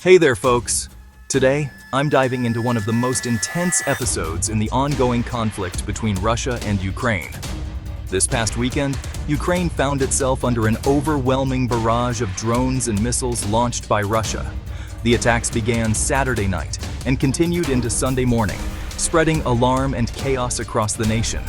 Hey there, folks! Today, I'm diving into one of the most intense episodes in the ongoing conflict between Russia and Ukraine. This past weekend, Ukraine found itself under an overwhelming barrage of drones and missiles launched by Russia. The attacks began Saturday night and continued into Sunday morning, spreading alarm and chaos across the nation.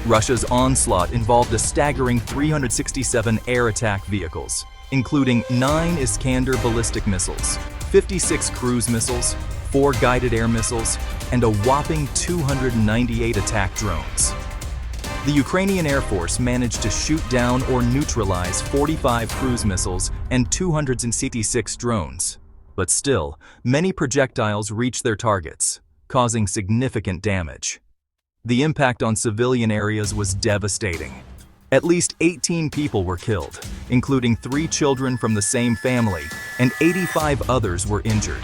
Russia's onslaught involved a staggering 367 air attack vehicles, including 9 Iskander ballistic missiles, 56 cruise missiles, 4 guided air missiles, and a whopping 298 attack drones. The Ukrainian Air Force managed to shoot down or neutralize 45 cruise missiles and 266 drones. But still, many projectiles reached their targets, causing significant damage. The impact on civilian areas was devastating. At least 18 people were killed, including 3 children from the same family, and 85 others were injured.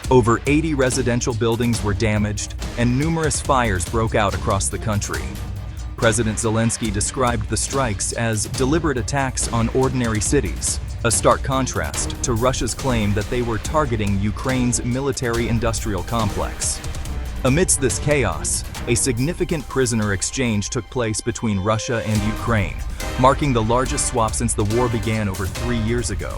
Over 80 residential buildings were damaged, and numerous fires broke out across the country. President Zelensky described the strikes as deliberate attacks on ordinary cities, a stark contrast to Russia's claim that they were targeting Ukraine's military-industrial complex. Amidst this chaos, a significant prisoner exchange took place between Russia and Ukraine, marking the largest swap since the war began over 3 years ago.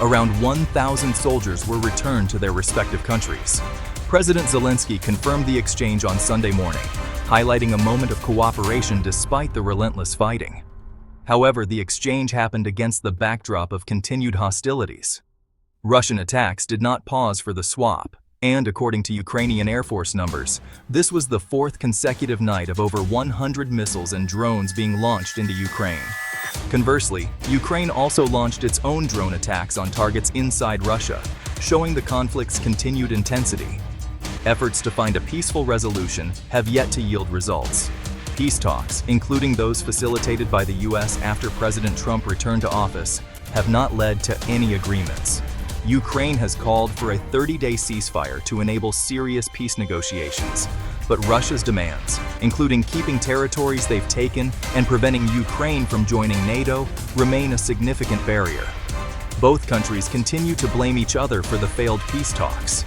Around 1,000 soldiers were returned to their respective countries. President Zelensky confirmed the exchange on Sunday morning, highlighting a moment of cooperation despite the relentless fighting. However, the exchange happened against the backdrop of continued hostilities. Russian attacks did not pause for the swap, and according to Ukrainian Air Force numbers, this was the 4th consecutive night of over 100 missiles and drones being launched into Ukraine. Conversely, Ukraine also launched its own drone attacks on targets inside Russia, showing the conflict's continued intensity. Efforts to find a peaceful resolution have yet to yield results. Peace talks, including those facilitated by the US after President Trump returned to office, have not led to any agreements. Ukraine has called for a 30-day ceasefire to enable serious peace negotiations, but Russia's demands, including keeping territories they've taken and preventing Ukraine from joining NATO, remain a significant barrier. Both countries continue to blame each other for the failed peace talks.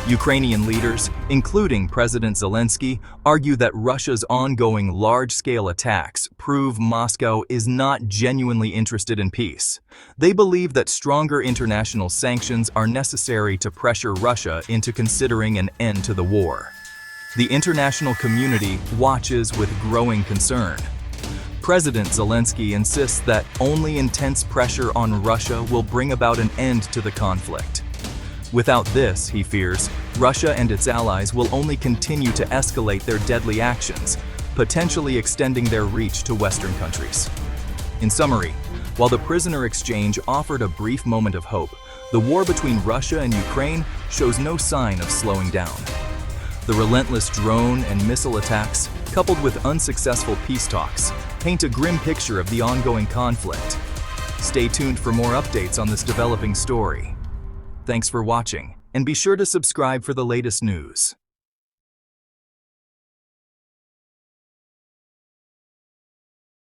Ukrainian leaders, including President Zelensky, argue that Russia's ongoing large-scale attacks prove Moscow is not genuinely interested in peace. They believe that stronger international sanctions are necessary to pressure Russia into considering an end to the war. The international community watches with growing concern. President Zelensky insists that only intense pressure on Russia will bring about an end to the conflict. Without this, he fears, Russia and its allies will only continue to escalate their deadly actions, potentially extending their reach to Western countries. In summary, while the prisoner exchange offered a brief moment of hope, the war between Russia and Ukraine shows no sign of slowing down. The relentless drone and missile attacks, coupled with unsuccessful peace talks, paint a grim picture of the ongoing conflict. Stay tuned for more updates on this developing story. Thanks for watching, and be sure to subscribe for the latest news.